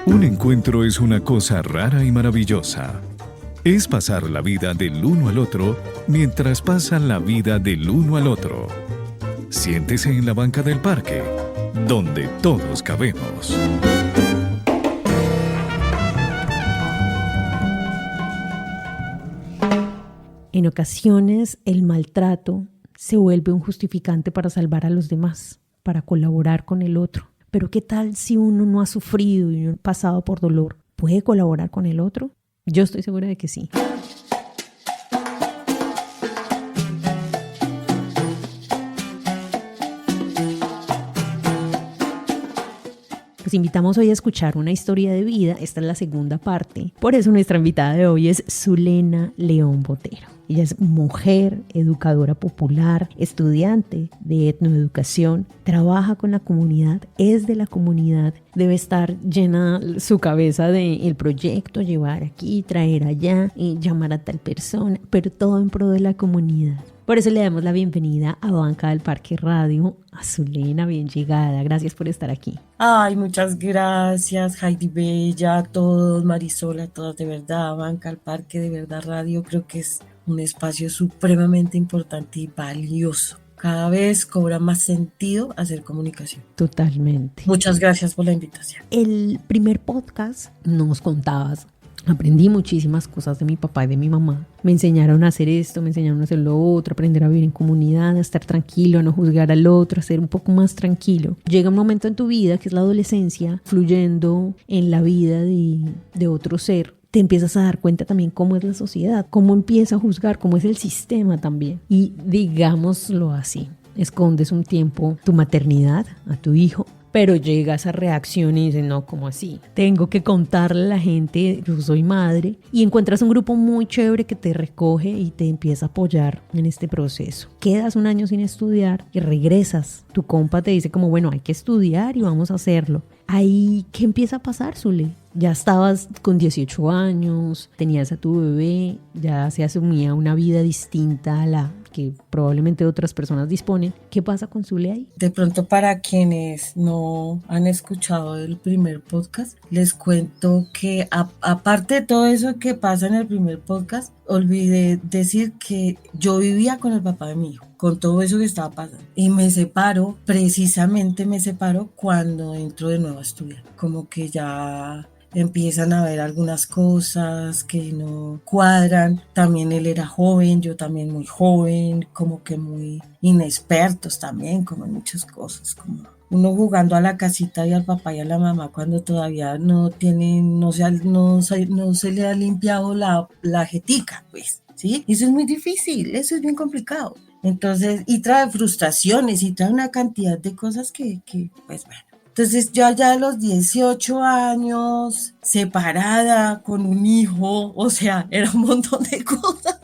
Un encuentro es una cosa rara y maravillosa. Es pasar la vida del uno al otro mientras pasan la vida del uno al otro. Siéntese en la banca del parque, donde todos cabemos. En ocasiones, el maltrato se vuelve un justificante para salvar a los demás, para colaborar con el otro. Pero ¿qué tal si uno no ha sufrido y no ha pasado por dolor? ¿Puede colaborar con el otro? Yo estoy segura de que sí. Los invitamos hoy a escuchar una historia de vida. Esta es la segunda parte. Por eso nuestra invitada de hoy es Zulena León Botero. Ella es mujer, educadora popular, estudiante de etnoeducación, trabaja con la comunidad, es de la comunidad, debe estar llena su cabeza del proyecto, llevar aquí, traer allá, llamar a tal persona, pero todo en pro de la comunidad. Por eso le damos la bienvenida a Banca del Parque Radio, a Zulena, bien llegada. Gracias por estar aquí. Ay, muchas gracias, Heidi Bella, a todos, Marisol, a todas, de verdad, Banca del Parque, de verdad, Radio, creo que es un espacio supremamente importante y valioso. Cada vez cobra más sentido hacer comunicación. Totalmente. Muchas gracias por la invitación. El primer podcast nos contabas. Aprendí muchísimas cosas de mi papá y de mi mamá. Me enseñaron a hacer esto, me enseñaron a hacer lo otro, aprender a vivir en comunidad, a estar tranquilo, a no juzgar al otro, a ser un poco más tranquilo. Llega un momento en tu vida, que es la adolescencia, fluyendo en la vida de otro ser. Te empiezas a dar cuenta también cómo es la sociedad, cómo empieza a juzgar, cómo es el sistema también. Y digámoslo así, escondes un tiempo tu maternidad a tu hijo, pero llega esa reacción y dices, no, ¿cómo así? Tengo que contarle a la gente, yo soy madre, y encuentras un grupo muy chévere que te recoge y te empieza a apoyar en este proceso. Quedas un año sin estudiar y regresas. Tu compa te dice como, bueno, hay que estudiar y vamos a hacerlo. Ahí, ¿qué empieza a pasar, Zule? Ya estabas con 18 años, tenías a tu bebé, ya se asumía una vida distinta a la que probablemente otras personas disponen. ¿Qué pasa con Zule ahí? De pronto, para quienes no han escuchado el primer podcast, les cuento que aparte de todo eso que pasa en el primer podcast, olvidé decir que yo vivía con el papá de mi hijo, con todo eso que estaba pasando. Y precisamente me separo cuando entro de nuevo a estudiar. Como que ya empiezan a ver algunas cosas que no cuadran. También él era joven, yo también muy joven, como que muy inexpertos también, como en muchas cosas, como uno jugando a la casita y al papá y a la mamá cuando todavía no se le ha limpiado la jetica, pues, ¿sí? Eso es muy difícil, eso es bien complicado. Entonces, y trae frustraciones y trae una cantidad de cosas que pues bueno. Entonces yo allá a los 18 años, separada, con un hijo, o sea, era un montón de cosas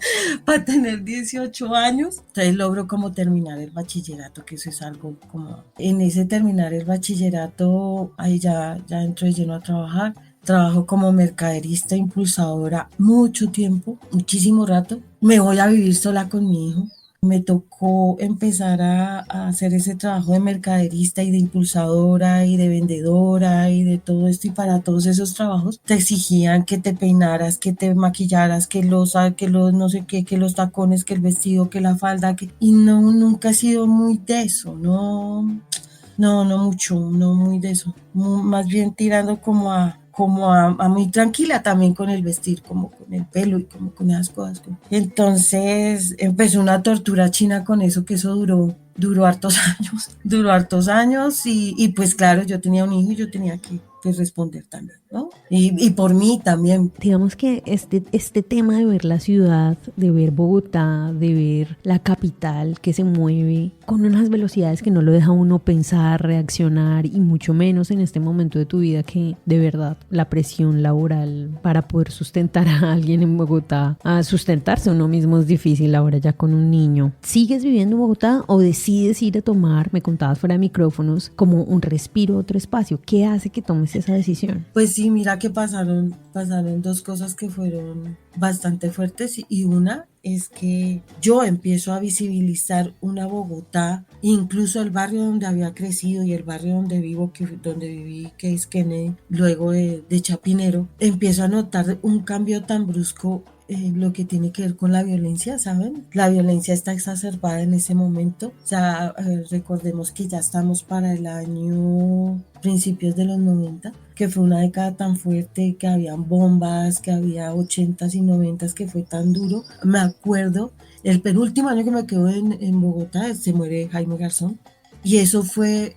para tener 18 años. Entonces logro como terminar el bachillerato, que eso es algo como, en ese terminar el bachillerato, ahí ya entro de lleno a trabajar. Trabajo como mercaderista, impulsadora mucho tiempo, muchísimo rato. Me voy a vivir sola con mi hijo. Me tocó empezar a hacer ese trabajo de mercaderista y de impulsadora y de vendedora y de todo esto, y para todos esos trabajos te exigían que te peinaras, que te maquillaras, que los no sé qué, que los tacones, que el vestido, que la falda, y no, nunca he sido muy de eso, no mucho, no muy de eso, más bien tirando como a muy tranquila también con el vestir, como con el pelo y como con esas cosas. Entonces empezó una tortura china con eso, que eso duró hartos años, y pues claro, yo tenía un hijo y yo tenía que responder también, ¿no? Y por mí también. Digamos que este tema de ver la ciudad, de ver Bogotá, de ver la capital que se mueve con unas velocidades que no lo deja uno pensar, reaccionar, y mucho menos en este momento de tu vida que de verdad la presión laboral para poder sustentar a alguien en Bogotá, a sustentarse uno mismo es difícil ahora ya con un niño. ¿Sigues viviendo en Bogotá o decides ir a tomar, me contabas fuera de micrófonos, como un respiro, otro espacio? ¿Qué hace que tomes esa decisión? Pues sí, mira que pasaron dos cosas que fueron bastante fuertes, y una es que yo empiezo a visibilizar una Bogotá, incluso el barrio donde había crecido y el barrio donde donde viví, que es Kennedy, luego de Chapinero, empiezo a notar un cambio tan brusco, lo que tiene que ver con la violencia, ¿saben? La violencia está exacerbada en ese momento. O sea, recordemos que ya estamos para el año principios de los 90, que fue una década tan fuerte, que habían bombas, que había 80s y 90s, que fue tan duro. Me acuerdo, el penúltimo año que me quedo en Bogotá, se muere Jaime Garzón. Y eso fue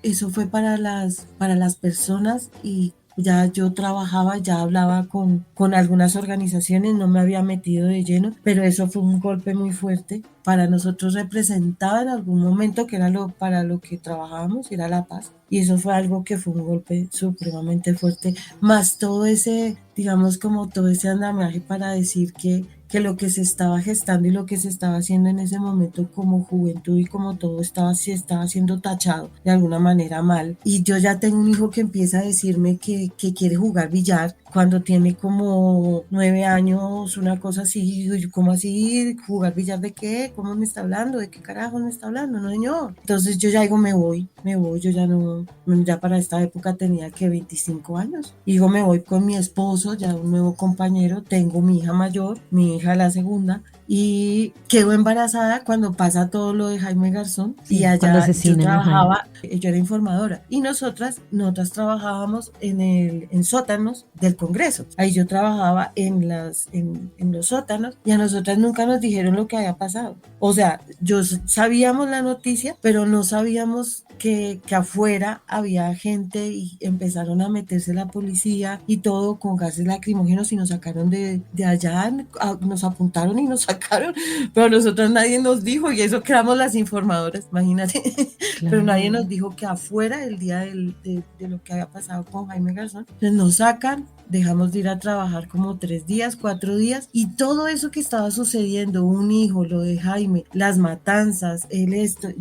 para las personas, y ya yo trabajaba, ya hablaba con algunas organizaciones, no me había metido de lleno, pero eso fue un golpe muy fuerte. Para nosotros representaba en algún momento que era para lo que trabajábamos, era la paz. Y eso fue algo que fue un golpe supremamente fuerte, más todo ese, digamos, como todo ese andamiaje para decir que lo que se estaba gestando y lo que se estaba haciendo en ese momento como juventud y como todo se estaba siendo tachado de alguna manera mal. Y yo ya tengo un hijo que empieza a decirme que quiere jugar billar cuando tiene como 9 años, una cosa así. Y yo, ¿cómo así? ¿Jugar billar de qué? ¿Cómo me está hablando? ¿De qué carajo me está hablando? No, señor. Entonces yo ya digo, me voy, yo ya no, ya para esta época tenía que 25 años. Y digo, me voy con mi esposo, ya un nuevo compañero, tengo mi hija mayor, mi hija la segunda, y quedo embarazada cuando pasa todo lo de Jaime Garzón. Sí, y cuando allá yo asesinan a Jaime. trabajaba, yo era informadora, y nosotras trabajábamos en sótanos del Congreso. Ahí yo trabajaba en los sótanos, y a nosotras nunca nos dijeron lo que había pasado. O sea, sabíamos la noticia, pero no sabíamos que afuera había gente, y empezaron a meterse la policía y todo con gases lacrimógenos, y nos sacaron de allá, nos apuntaron y nos sacaron, pero nosotros nadie nos dijo, y eso que éramos las informadoras, imagínate. Claro. Pero nadie nos dijo que afuera, el día de lo que había pasado con Jaime Garzón, entonces nos sacan, dejamos de ir a trabajar como 3 días, 4 días, y todo eso que estaba sucediendo, un hijo, lo de Jaime, las matanzas,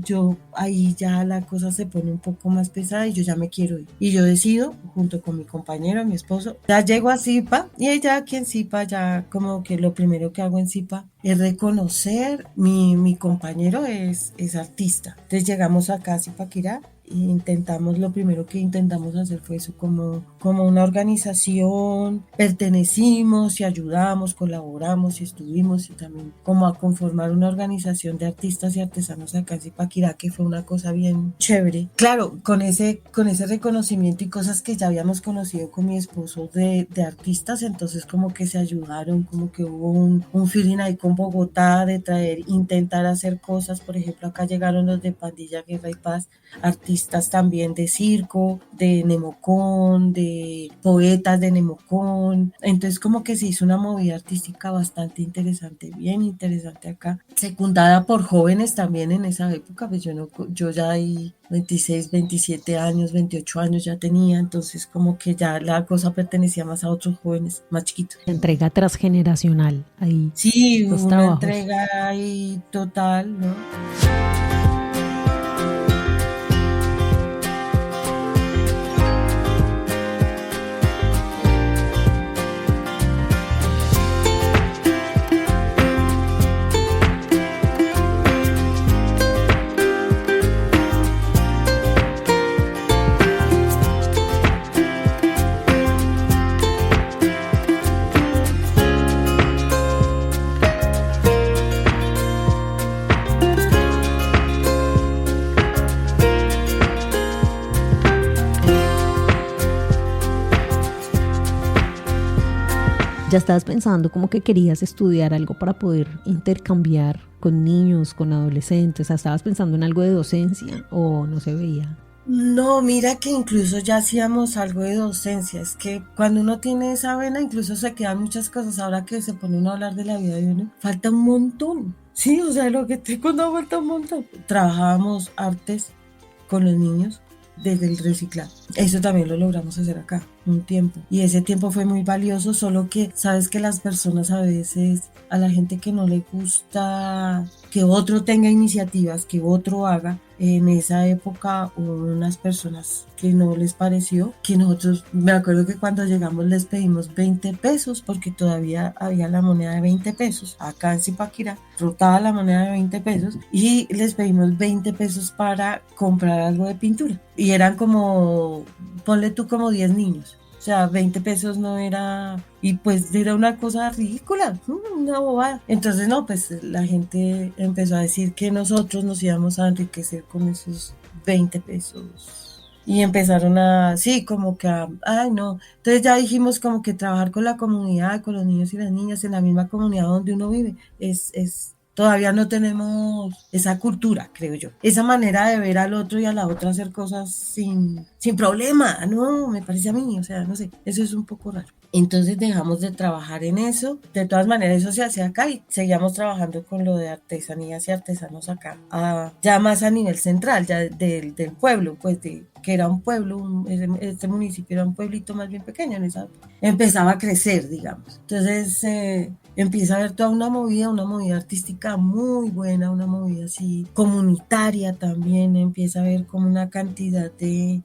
yo ahí ya la cosa se pone un poco más pesada, y yo ya me quiero ir. Y yo decido, junto con mi compañero, mi esposo, ya llego a Zipa, y ella aquí en Zipa, ya como que lo primero que hago en Zipa es reconocer, mi compañero es artista. Entonces llegamos acá a Zipaquirá, lo primero que intentamos hacer fue eso, como una organización, pertenecimos y ayudamos, colaboramos y estuvimos, y también como a conformar una organización de artistas y artesanos acá en Zipaquirá, que fue una cosa bien chévere. Claro, con ese reconocimiento y cosas que ya habíamos conocido con mi esposo de artistas, entonces como que se ayudaron, como que hubo un feeling ahí con Bogotá de intentar hacer cosas. Por ejemplo, acá llegaron los de Pandilla Guerra y Paz, artistas también de circo, de Nemocón, de poetas de Nemocón. Entonces como que se hizo una movida artística bastante interesante, bien interesante acá, secundada por jóvenes también en esa época. Pues yo ya ahí 26, 27 años, 28 años ya tenía, entonces como que ya la cosa pertenecía más a otros jóvenes más chiquitos. Entrega transgeneracional ahí. Sí, una entrega ahí total, ¿no? ¿Ya estabas pensando como que querías estudiar algo para poder intercambiar con niños, con adolescentes? O sea, ¿estabas pensando en algo de docencia o no se veía? No, mira que incluso ya hacíamos algo de docencia. Es que cuando uno tiene esa vena, incluso se quedan muchas cosas. Ahora que se pone uno a hablar de la vida de uno, falta un montón. Sí, o sea, lo que te cuento, falta un montón. Trabajábamos artes con los niños desde el reciclaje. Eso también lo logramos hacer acá. un tiempo. Y ese tiempo fue muy valioso, solo que sabes que las personas a veces, a la gente que no le gusta que otro tenga iniciativas, que otro haga, en esa época hubo unas personas que no les pareció, que nosotros, me acuerdo que cuando llegamos les pedimos 20 pesos, porque todavía había la moneda de 20 pesos, acá en Zipaquirá, rotaba la moneda de 20 pesos, y les pedimos 20 pesos para comprar algo de pintura. Y eran como, ponle tú como 10 niños. O sea, 20 pesos no era, y pues era una cosa ridícula, una bobada. Entonces, no, pues la gente empezó a decir que nosotros nos íbamos a enriquecer con esos 20 pesos. Y empezaron a, sí, como que ay, no. Entonces ya dijimos como que trabajar con la comunidad, con los niños y las niñas en la misma comunidad donde uno vive, todavía no tenemos esa cultura, creo yo. Esa manera de ver al otro y a la otra hacer cosas sin problema, no, me parece a mí, o sea, no sé, eso es un poco raro. Entonces dejamos de trabajar en eso. De todas maneras, eso se hacía acá y seguíamos trabajando con lo de artesanías y artesanos acá, ya más a nivel central, ya del pueblo, pues que era un pueblo, este municipio era un pueblito más bien pequeño, en esa empezaba a crecer, digamos. Entonces empieza a haber toda una movida artística muy buena, una movida así comunitaria también, empieza a haber como una cantidad de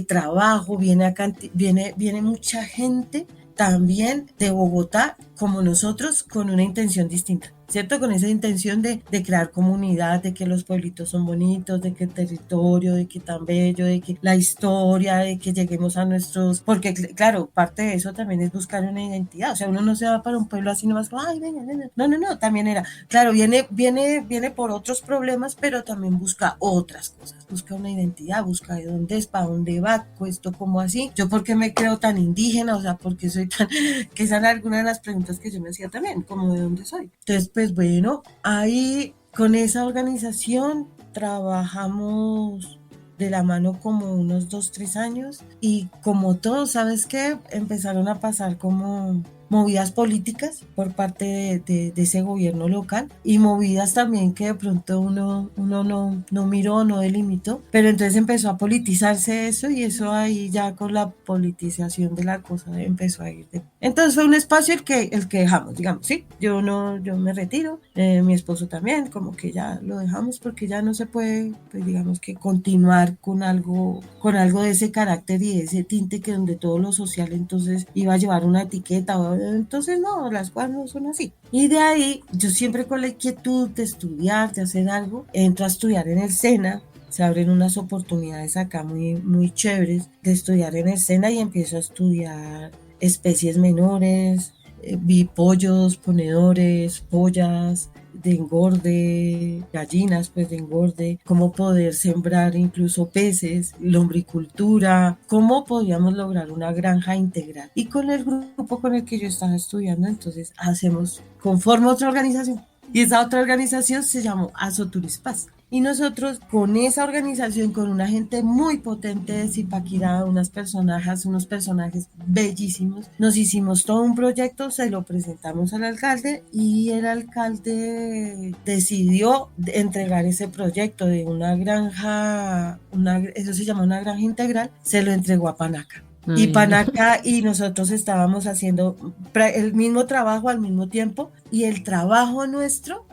trabajo, viene mucha gente también de Bogotá como nosotros con una intención distinta, ¿cierto? Con esa intención de crear comunidad, de que los pueblitos son bonitos, de que el territorio, de que tan bello, de que la historia, de que lleguemos a nuestros, porque claro, parte de eso también es buscar una identidad, o sea, uno no se va para un pueblo así nomás, ay, venga, no, también era, claro, viene por otros problemas, pero también busca otras cosas, busca una identidad, busca de dónde es, para dónde va, esto como así, yo por qué me creo tan indígena, o sea, por qué soy tan, que esa era alguna de las preguntas que yo me hacía también, como de dónde soy. Entonces, pues bueno, ahí con esa organización trabajamos de la mano como unos 2, 3 años y como todos, ¿sabes qué? Empezaron a pasar como movidas políticas por parte de ese gobierno local y movidas también que de pronto uno no miró, no delimitó, pero entonces empezó a politizarse eso y eso ahí ya con la politización de la cosa empezó a ir. Entonces fue un espacio el que dejamos, digamos, sí, yo me retiro, mi esposo también, como que ya lo dejamos porque ya no se puede, pues digamos que continuar con algo de ese carácter y de ese tinte que donde todo lo social entonces iba a llevar una etiqueta o entonces no, las cosas no son así. Y de ahí, yo siempre con la inquietud de estudiar, de hacer algo, entro a estudiar en el SENA, se abren unas oportunidades acá muy, muy chéveres de estudiar en el SENA y empiezo a estudiar especies menores, vi pollos, ponedores, pollas, de engorde, gallinas pues de engorde, cómo poder sembrar incluso peces, lombricultura, cómo podíamos lograr una granja integral. Y con el grupo con el que yo estaba estudiando, entonces conformo otra organización. Y esa otra organización se llamó Asoturispas. Y nosotros con esa organización, con una gente muy potente de Zipaquirá, unos personajes bellísimos, nos hicimos todo un proyecto, se lo presentamos al alcalde y el alcalde decidió entregar ese proyecto de una granja, eso se llama una granja integral, se lo entregó a Panaca. Y Panaca y nosotros estábamos haciendo el mismo trabajo al mismo tiempo y el trabajo nuestro,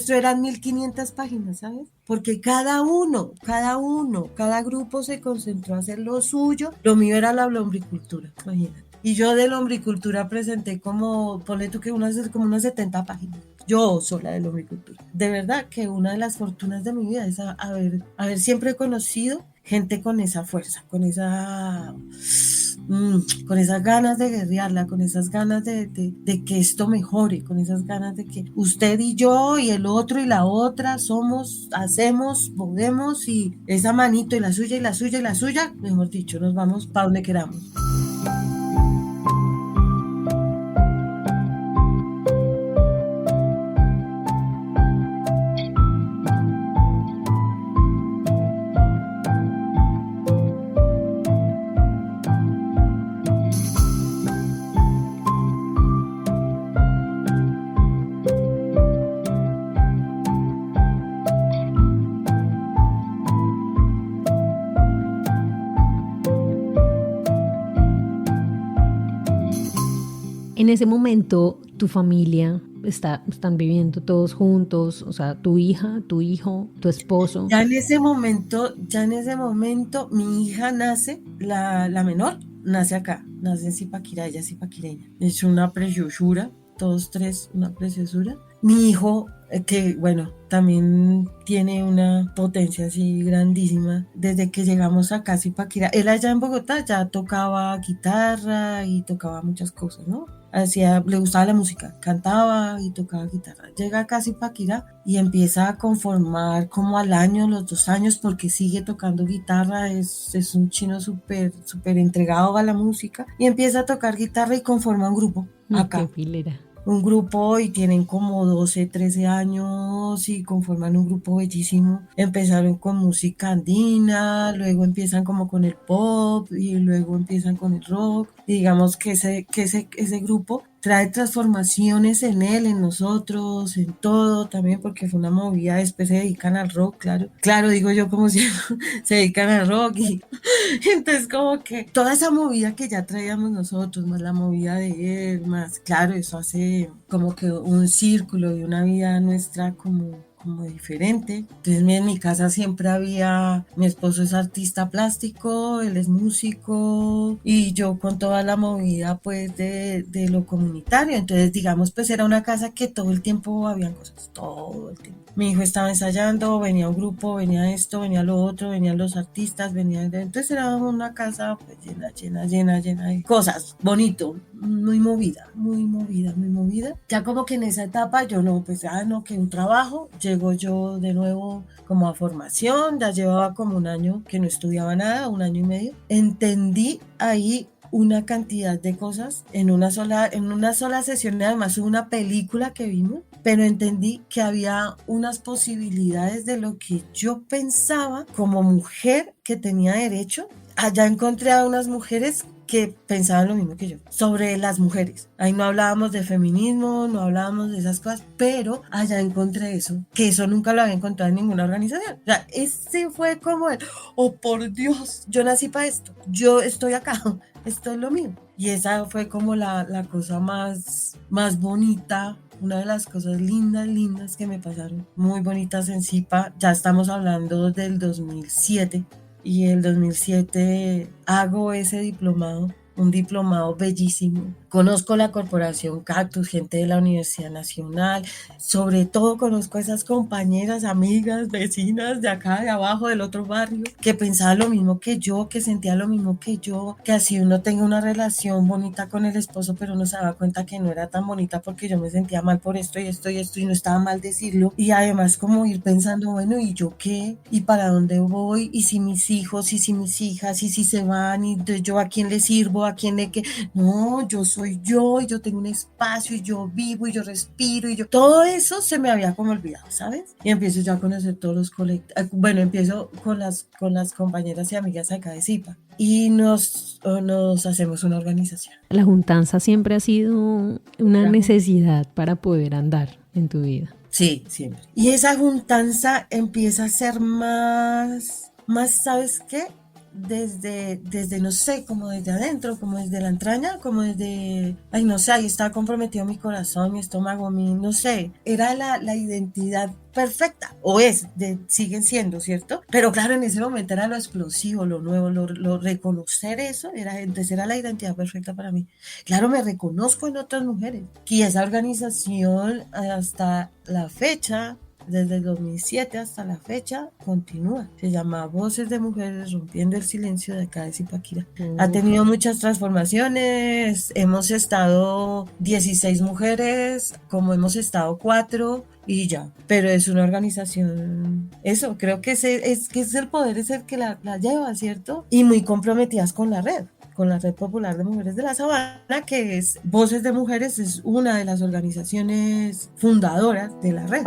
eran 1500 páginas, ¿sabes? Porque cada grupo se concentró a hacer lo suyo. Lo mío era la lombricultura, imagínate. Y yo de lombricultura presenté ponle tú que unas 70 páginas. Yo sola de lombricultura. De verdad que una de las fortunas de mi vida es haber siempre conocido gente con esa fuerza, con esas ganas de guerrearla, con esas ganas de que esto mejore, con esas ganas de que usted y yo y el otro y la otra hacemos, podemos y esa manito y la suya y la suya y la suya, mejor dicho, nos vamos para donde queramos. En ese momento, tu familia están viviendo todos juntos, o sea, tu hija, tu hijo, tu esposo. Ya en ese momento, mi hija nace, la menor, nace acá, nace en Zipaquirá, ella es zipaquireña. Es una preciosura, todos tres, una preciosura. Mi hijo, que bueno, también tiene una potencia así grandísima. Desde que llegamos acá a Zipaquirá, él allá en Bogotá ya tocaba guitarra y tocaba muchas cosas, ¿no? Le gustaba la música, cantaba y tocaba guitarra. Llega acá a Zipaquirá y empieza a conformar como al año, los 2 años, porque sigue tocando guitarra, es un chino súper entregado a la música, y empieza a tocar guitarra y conforma un grupo Qué acá. filera. Un grupo y tienen como 12, 13 años y conforman un grupo bellísimo. Empezaron con música andina, luego empiezan como con el pop y luego empiezan con el rock. Y digamos que ese grupo trae transformaciones en él, en nosotros, en todo también, porque fue una movida. Después se dedican al rock, claro. Claro, digo yo como si se dedican al rock y entonces como que toda esa movida que ya traíamos nosotros, más la movida de él, más claro, eso hace como que un círculo y una vida nuestra como diferente. Entonces en mi casa siempre había, mi esposo es artista plástico, él es músico y yo con toda la movida pues de lo comunitario. Entonces digamos pues era una casa que todo el tiempo habían cosas, todo el tiempo. Mi hijo estaba ensayando, venía un grupo, venía esto, venía lo otro, venían los artistas, entonces era una casa pues llena de cosas, bonito, muy movida, muy movida, muy movida. Ya como que en esa etapa yo no, pues no, que un trabajo, llego yo de nuevo como a formación, ya llevaba como un año que no estudiaba nada, 1 año y medio. Entendí ahí una cantidad de cosas en una sola sesión, y además hubo una película que vimos, pero entendí que había unas posibilidades de lo que yo pensaba como mujer que tenía derecho. Allá encontré a unas mujeres que pensaban lo mismo que yo sobre las mujeres. Ahí no hablábamos de feminismo, no hablábamos de esas cosas, pero allá encontré eso, que eso nunca lo había encontrado en ninguna organización. O sea, ese fue como el, oh por Dios, yo nací para esto, yo estoy acá, esto es lo mío. Y esa fue como la cosa más bonita, una de las cosas lindas que me pasaron, muy bonitas en Zipa. Ya estamos hablando del 2007. Y el 2007 hago ese diplomado, un diplomado bellísimo. Conozco la corporación Cactus, gente de la Universidad Nacional, sobre todo conozco a esas compañeras, amigas, vecinas de acá, de abajo, del otro barrio, que pensaban lo mismo que yo, que sentían lo mismo que yo, que así uno tenga una relación bonita con el esposo, pero uno se daba cuenta que no era tan bonita porque yo me sentía mal por esto y esto y esto y no estaba mal decirlo. Y además como ir pensando, bueno, ¿y yo qué? ¿Y para dónde voy? ¿Y si mis hijos? ¿Y si mis hijas? ¿Y si se van? ¿Y yo a quién le sirvo? ¿A quién le qué? No, yo soy yo y yo tengo un espacio y yo vivo y yo respiro y yo... Todo eso se me había como olvidado, ¿sabes? Y empiezo yo a conocer todos los colectivos. Bueno, empiezo con las compañeras y amigas acá de Zipa y nos hacemos una organización. La juntanza siempre ha sido una necesidad para poder andar en tu vida. Sí, siempre. Y esa juntanza empieza a ser más, ¿sabes qué? Desde, no sé, como desde adentro, como desde la entraña, como desde, ay, no sé, ahí estaba comprometido mi corazón, mi estómago, no sé, era la identidad perfecta, o siguen siendo, ¿cierto? Pero claro, en ese momento era lo explosivo, lo nuevo, lo reconocer eso, entonces era la identidad perfecta para mí. Claro, me reconozco en otras mujeres, y esa organización hasta la fecha, desde el 2007 hasta la fecha, continúa. Se llama Voces de Mujeres Rompiendo el Silencio, de acá de Zipaquirá. Ha tenido muchas transformaciones. Hemos estado 16 mujeres, como hemos estado 4 y ya. Pero es una organización, eso, creo que es el poder, es el que la lleva, ¿cierto? Y muy comprometidas con la Red Popular de Mujeres de la Sabana, que es Voces de Mujeres, es una de las organizaciones fundadoras de la red.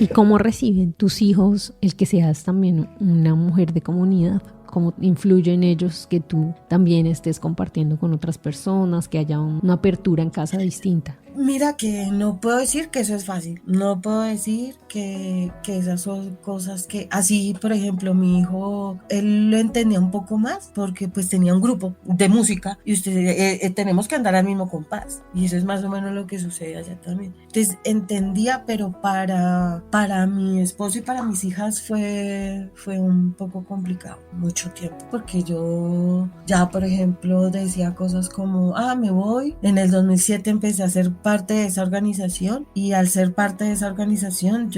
¿Y cómo reciben tus hijos el que seas también una mujer de comunidad? ¿Cómo influye en ellos que tú también estés compartiendo con otras personas, que haya una apertura en casa distinta? Mira que no puedo decir que eso es fácil, no puedo decir que esas son cosas que, así por ejemplo mi hijo, él lo entendía un poco más porque pues tenía un grupo de música y tenemos que andar al mismo compás y eso es más o menos lo que sucede allá también. Entonces entendía, pero para mi esposo y para mis hijas fue un poco complicado, mucho tiempo, porque yo ya por ejemplo decía cosas como, me voy, en el 2007 empecé a ser parte de esa organización y al ser parte de esa organización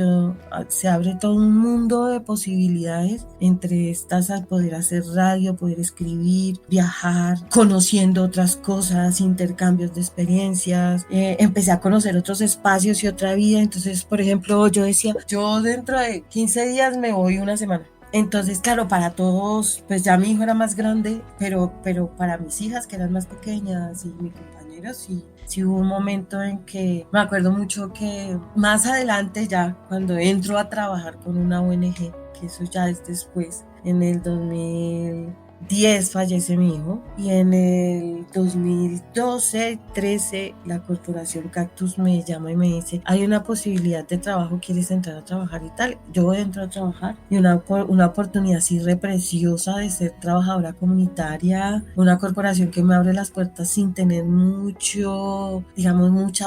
se abre todo un mundo de posibilidades, entre estas a poder hacer radio, poder escribir, viajar, conociendo otras cosas, intercambios de experiencias, empecé a conocer otros espacios y otra vida. Entonces por ejemplo yo decía, yo dentro de 15 días me voy una semana. Entonces, claro, para todos, pues ya mi hijo era más grande, pero para mis hijas que eran más pequeñas y mis compañeros, sí hubo un momento en que me acuerdo mucho que más adelante ya, cuando entro a trabajar con una ONG, que eso ya es después, en el 2010 fallece mi hijo y en el 2012-13 la corporación Cactus me llama y me dice, hay una posibilidad de trabajo, ¿quieres entrar a trabajar y tal? Yo entro a trabajar y una oportunidad así re preciosa de ser trabajadora comunitaria, una corporación que me abre las puertas sin tener mucha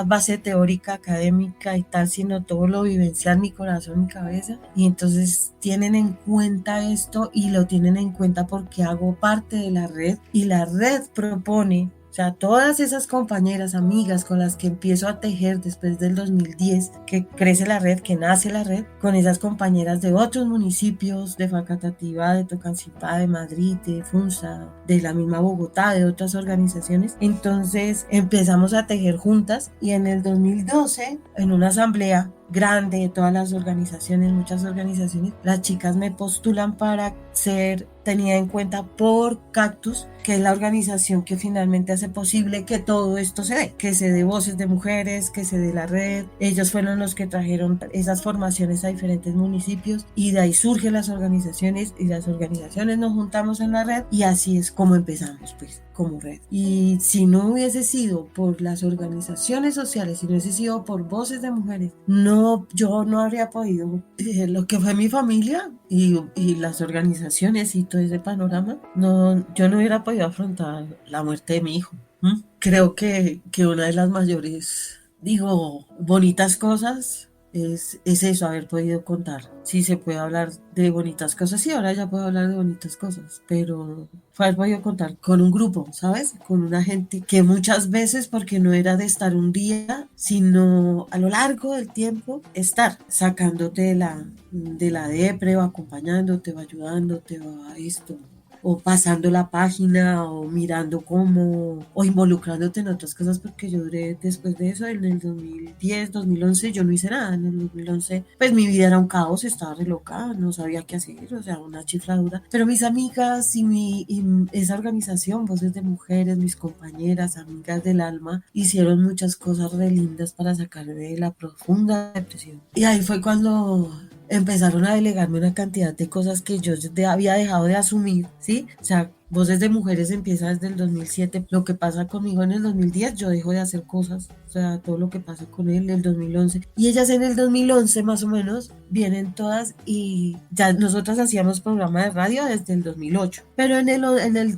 base teórica, académica y tal, sino todo lo vivencial, mi corazón, mi cabeza. Y entonces tienen en cuenta esto y lo tienen en cuenta porque hago parte de la red y la red propone, o sea, todas esas compañeras, amigas con las que empiezo a tejer después del 2010, que crece la red, que nace la red, con esas compañeras de otros municipios, de Facatativá, de Tocancipá, de Madrid, de Funza, de la misma Bogotá, de otras organizaciones. Entonces empezamos a tejer juntas y en el 2012, en una asamblea grande de todas las organizaciones, muchas organizaciones, las chicas me postulan para ser tenida en cuenta por Cactus, que es la organización que finalmente hace posible que todo esto se dé, que se dé voces de mujeres, que se dé la red. Ellos fueron los que trajeron esas formaciones a diferentes municipios y de ahí surgen las organizaciones y las organizaciones nos juntamos en la red y así es como empezamos, pues, como red. Y si no hubiese sido por las organizaciones sociales, si no hubiese sido por voces de mujeres, yo no habría podido, lo que fue mi familia y las organizaciones y todo ese panorama, yo no hubiera podido afrontar la muerte de mi hijo. Creo que una de las mayores, bonitas cosas es eso, haber podido contar. Sí, se puede hablar de bonitas cosas, sí, ahora ya puedo hablar de bonitas cosas, pero fue haber podido contar con un grupo, ¿sabes? Con una gente que muchas veces, porque no era de estar un día, sino a lo largo del tiempo, estar sacándote de la depre o acompañándote o ayudándote o a esto, o pasando la página o mirando cómo, o involucrándote en otras cosas, porque yo duré después de eso, en el 2010, 2011, yo no hice nada. En el 2011, pues mi vida era un caos, estaba re loca, no sabía qué hacer, o sea, una chifladura. Pero mis amigas y esa organización, Voces de Mujeres, mis compañeras, amigas del alma, hicieron muchas cosas re lindas para sacarme de la profunda depresión. Y ahí fue cuando empezaron a delegarme una cantidad de cosas que yo había dejado de asumir, ¿sí? O sea, Voces de Mujeres empieza desde el 2007. Lo que pasa conmigo en el 2010, yo dejo de hacer cosas, o sea, todo lo que pasa con él en el 2011. Y ellas en el 2011 más o menos vienen todas y ya nosotras hacíamos programa de radio desde el 2008. Pero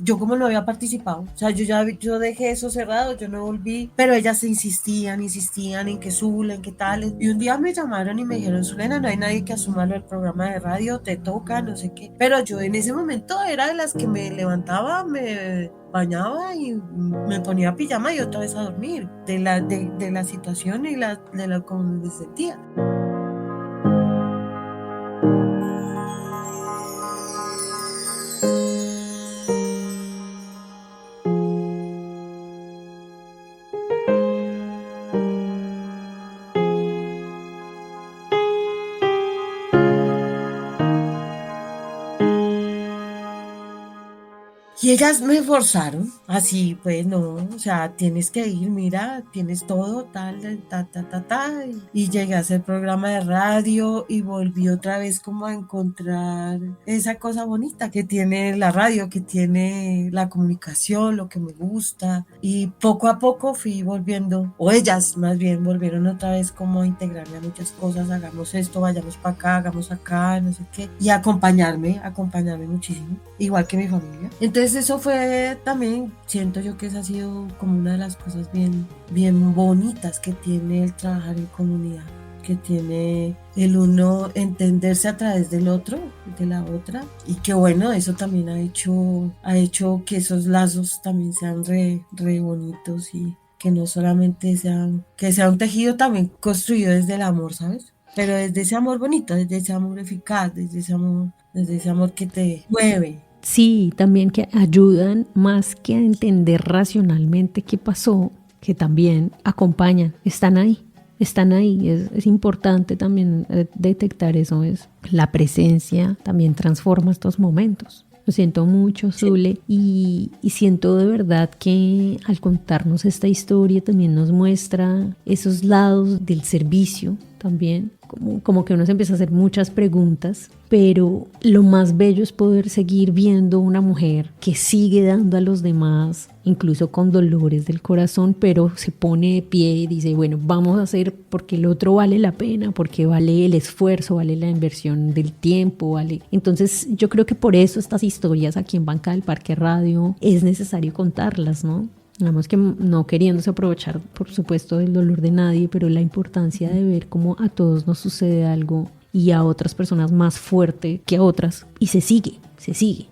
yo como no había participado, o sea, yo dejé eso cerrado, yo no volví, pero ellas insistían en que Zula, en que tal. Y un día me llamaron y me dijeron, Zulena, no hay nadie que asuma el programa de radio, te toca, no sé qué. Pero yo en ese momento era de las que me levantaba, me bañaba y me ponía pijama y otra vez a dormir de la situación y de la como me sentía. Y Y ellas me forzaron, así pues no, o sea, tienes que ir, mira, tienes todo, tal, y llegué a hacer programa de radio y volví otra vez como a encontrar esa cosa bonita que tiene la radio, que tiene la comunicación, lo que me gusta, y poco a poco fui volviendo, o ellas más bien volvieron otra vez como a integrarme a muchas cosas, hagamos esto, vayamos para acá, hagamos acá, no sé qué, y acompañarme muchísimo, igual que mi familia. Entonces eso fue también, siento yo que esa ha sido como una de las cosas bien, bien bonitas que tiene el trabajar en comunidad, que tiene el uno entenderse a través del otro, de la otra, y que bueno, eso también ha hecho que esos lazos también sean re bonitos y que no solamente sean, que sea un tejido también construido desde el amor, ¿sabes? Pero desde ese amor bonito, desde ese amor eficaz, desde ese amor que te mueve. Sí, también que ayudan más que a entender racionalmente qué pasó, que también acompañan, están ahí. Es importante también detectar eso, es la presencia también transforma estos momentos. Lo siento mucho, Zule, y siento de verdad que al contarnos esta historia también nos muestra esos lados del servicio también, como que uno se empieza a hacer muchas preguntas, pero lo más bello es poder seguir viendo una mujer que sigue dando a los demás, incluso con dolores del corazón, pero se pone de pie y dice, bueno, vamos a hacer porque el otro vale la pena, porque vale el esfuerzo, vale la inversión del tiempo, vale. Entonces yo creo que por eso estas historias aquí en Banca del Parque Radio es necesario contarlas, ¿no? Digamos que no queriéndose aprovechar, por supuesto, del dolor de nadie, pero la importancia de ver cómo a todos nos sucede algo y a otras personas más fuerte que a otras, y se sigue,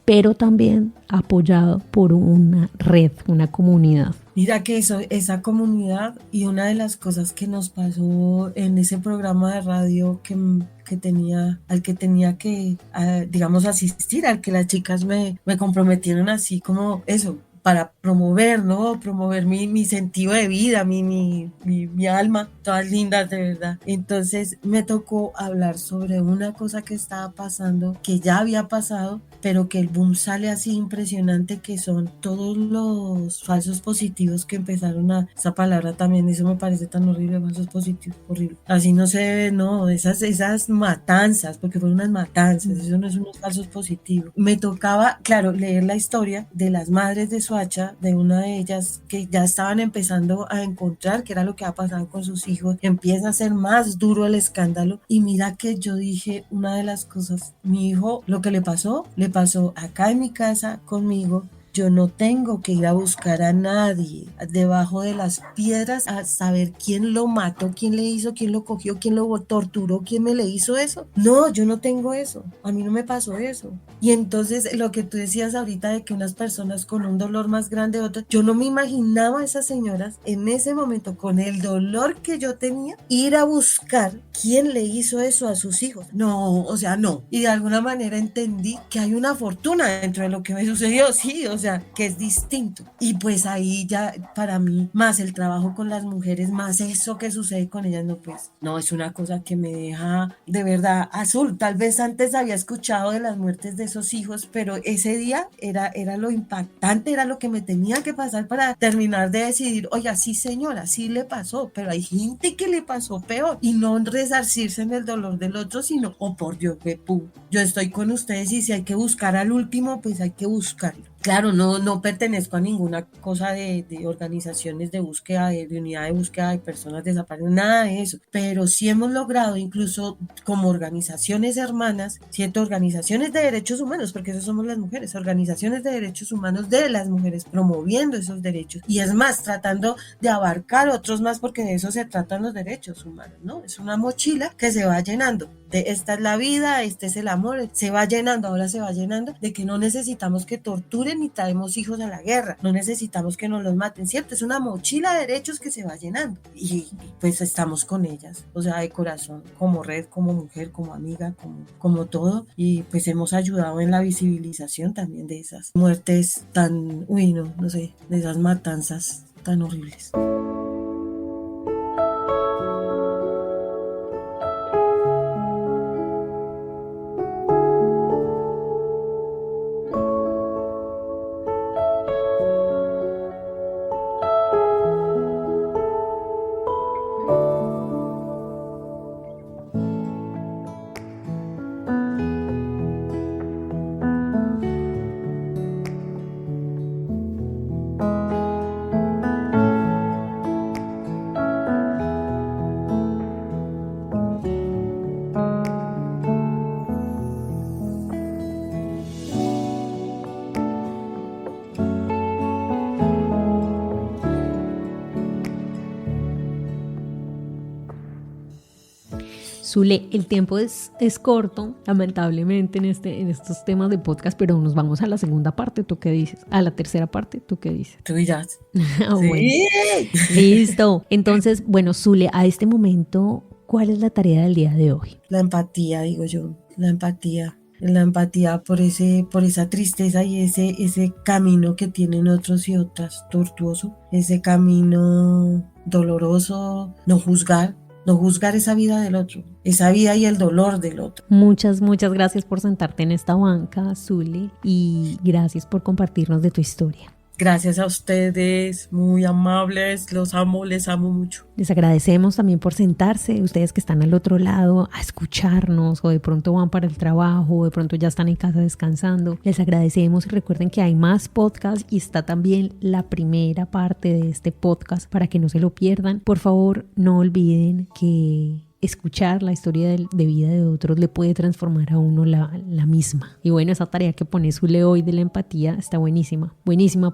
pero también apoyado por una red, una comunidad. Mira que esa comunidad, y una de las cosas que nos pasó en ese programa de radio al que tenía que, digamos, asistir, al que las chicas me comprometieron así como eso, para promover, ¿no? Promover mi sentido de vida, mi alma, todas lindas de verdad. Entonces me tocó hablar sobre una cosa que estaba pasando, que ya había pasado, pero que el boom sale así impresionante, que son todos los falsos positivos que empezaron esa palabra también, eso me parece tan horrible, falsos positivos, horrible. Así no se debe, no, esas matanzas, porque fueron unas matanzas, eso no es unos falsos positivos. Me tocaba, claro, leer la historia de las madres de Soacha, de una de ellas que ya estaban empezando a encontrar qué era lo que ha pasado con sus hijos, empieza a ser más duro el escándalo, y mira que yo dije, una de las cosas, mi hijo, lo que le pasó acá en mi casa conmigo. Yo no tengo que ir a buscar a nadie debajo de las piedras a saber quién lo mató, quién le hizo, quién lo cogió, quién lo torturó, quién me le hizo eso. No, yo no tengo eso. A mí no me pasó eso. Y entonces lo que tú decías ahorita de que unas personas con un dolor más grande, otras, yo no me imaginaba a esas señoras en ese momento con el dolor que yo tenía ir a buscar quién le hizo eso a sus hijos. No, o sea, no. Y de alguna manera entendí que hay una fortuna dentro de lo que me sucedió, sí, o sea, que es distinto. Y pues ahí ya para mí, más el trabajo con las mujeres, más eso que sucede con ellas, no, pues, no, es una cosa que me deja de verdad azul. Tal vez antes había escuchado de las muertes de esos hijos, pero ese día era lo impactante, era lo que me tenía que pasar para terminar de decidir, oiga, sí señora, sí le pasó, pero hay gente que le pasó peor, y no resarcirse en el dolor del otro, sino, oh por Dios, yo estoy con ustedes, y si hay que buscar al último, pues hay que buscarlo. Claro, no pertenezco a ninguna cosa de organizaciones de búsqueda, de unidad de búsqueda de personas desaparecidas, nada de eso, pero sí hemos logrado, incluso como organizaciones hermanas, ciertas organizaciones de derechos humanos, porque eso somos las mujeres, organizaciones de derechos humanos de las mujeres, promoviendo esos derechos, y es más, tratando de abarcar otros más, porque de eso se tratan los derechos humanos, ¿no? Es una mochila que se va llenando, de esta es la vida, este es el amor, se va llenando, ahora se va llenando, de que no necesitamos que torturen ni traemos hijos a la guerra, no necesitamos que nos los maten, ¿cierto? Es una mochila de derechos que se va llenando, y pues estamos con ellas, o sea, de corazón, como red, como mujer, como amiga, como todo, y pues hemos ayudado en la visibilización también de esas muertes tan, no sé, de esas matanzas tan horribles. Zule, el tiempo es corto, lamentablemente, en estos temas de podcast, pero nos vamos a la segunda parte, ¿tú qué dices? A la tercera parte, ¿tú qué dices? Tú dirás. Ah, Sí. bueno. Listo. Entonces, bueno, Zule, a este momento, ¿cuál es la tarea del día de hoy? La empatía, digo yo, la empatía por esa tristeza y ese camino que tienen otros y otras tortuoso, ese camino doloroso, no juzgar esa vida del otro, esa vida y el dolor del otro. Muchas gracias por sentarte en esta banca, Zule, y gracias por compartirnos de tu historia. Gracias a ustedes, muy amables, los amo, les amo mucho. Les agradecemos también por sentarse, ustedes que están al otro lado, a escucharnos, o de pronto van para el trabajo, o de pronto ya están en casa descansando. Les agradecemos y recuerden que hay más podcasts y está también la primera parte de este podcast para que no se lo pierdan. Por favor, no olviden que escuchar la historia de vida de otros le puede transformar a uno la misma. Y bueno, esa tarea que pone Zule hoy de la empatía está buenísima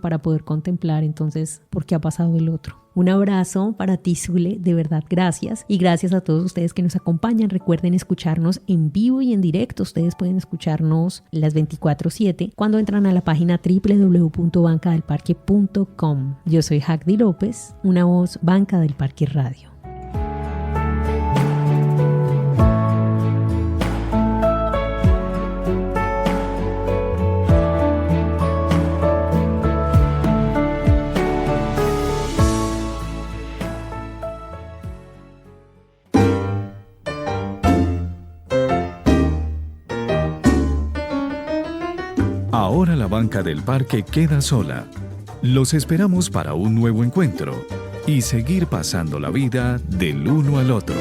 para poder contemplar entonces por qué ha pasado el otro. Un abrazo para ti, Zule, de verdad gracias, y gracias a todos ustedes que nos acompañan. Recuerden escucharnos en vivo y en directo. Ustedes pueden escucharnos las 24/7 cuando entran a la página www.bancadelparque.com. Yo soy Jacdy López, una voz Banca del Parque Radio. Ahora la banca del parque queda sola. Los esperamos para un nuevo encuentro y seguir pasando la vida del uno al otro.